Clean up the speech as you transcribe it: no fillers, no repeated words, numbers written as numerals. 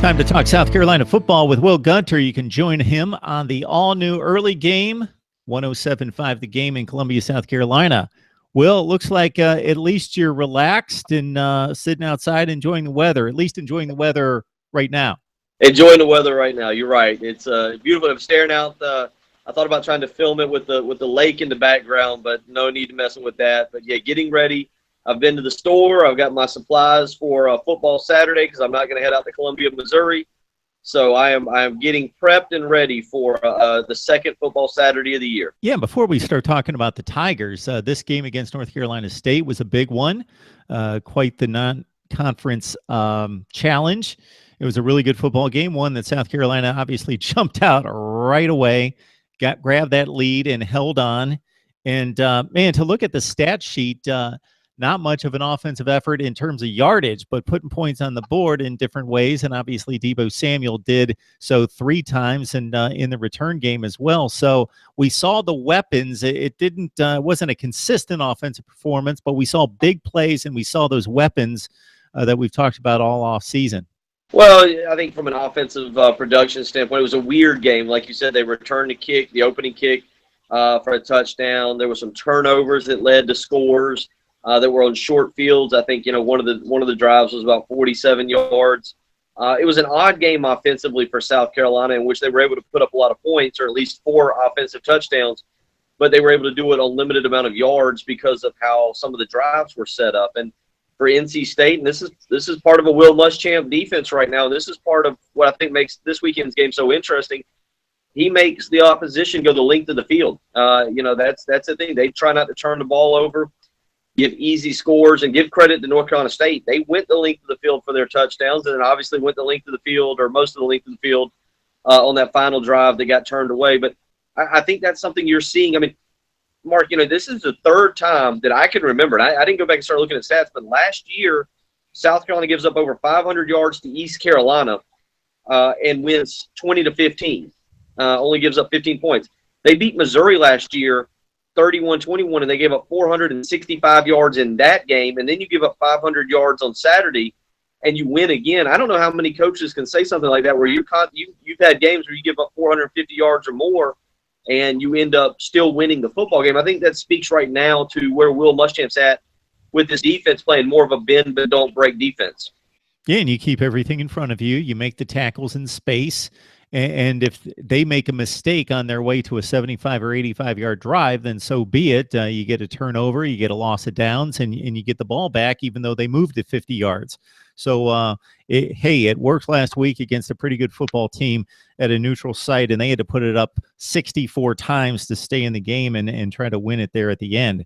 Time to talk South Carolina football with Will Gunter. You can join him on the all-new early game, 107.5 The Game in Columbia, South Carolina. Will, it looks like at least you're relaxed and sitting outside enjoying the weather, at least enjoying the weather right now. Enjoying the weather right now. You're right. It's beautiful. I'm staring out. I thought about trying to film it with the lake in the background, but no need to messing with that. But, yeah, getting ready. I've been to the store. I've got my supplies for football Saturday because I'm not going to head out to Columbia, Missouri. So I am getting prepped and ready for the second football Saturday of the year. Yeah, before we start talking about the Tigers, this game against North Carolina State was a big one, quite the non-conference challenge. It was a really good football game, one that South Carolina obviously jumped out right away, grabbed that lead and held on. And, man, to look at the stat sheet, not much of an offensive effort in terms of yardage, but putting points on the board in different ways. And obviously Deebo Samuel did so 3 times and in the return game as well. So we saw the weapons. It wasn't a consistent offensive performance, but we saw big plays and we saw those weapons that we've talked about all off season. Well, I think from an offensive production standpoint, it was a weird game. Like you said, they returned the kick, the opening kick for a touchdown. There were some turnovers that led to scores that were on short fields. I think, one of the drives was about 47 yards. It was an odd game offensively for South Carolina in which they were able to put up a lot of points, or at least 4 offensive touchdowns, but they were able to do it on limited amount of yards because of how some of the drives were set up. And for NC State, and this is part of a Will Muschamp defense right now. This is part of what I think makes this weekend's game so interesting. He makes the opposition go the length of the field. That's the thing. They try not to turn the ball over, give easy scores, and give credit to North Carolina State. They went the length of the field for their touchdowns, and then obviously went the length of the field, or most of the length of the field, on that final drive that got turned away. But I think that's something you're seeing. I mean, Mark, this is the 3rd time that I can remember, and I didn't go back and start looking at stats, but last year, South Carolina gives up over 500 yards to East Carolina and wins 20-15, only gives up 15 points. They beat Missouri last year 31-21, and they gave up 465 yards in that game, and then you give up 500 yards on Saturday, and you win again. I don't know how many coaches can say something like that where you've had games where you give up 450 yards or more, and you end up still winning the football game. I think that speaks right now to where Will Muschamp's at with this defense, playing more of a bend but don't break defense. Yeah, and you keep everything in front of you. You make the tackles in space. And if they make a mistake on their way to a 75 or 85-yard drive, then so be it. You get a turnover, you get a loss of downs, and you get the ball back even though they moved it 50 yards. So, it worked last week against a pretty good football team at a neutral site, and they had to put it up 64 times to stay in the game and try to win it there at the end.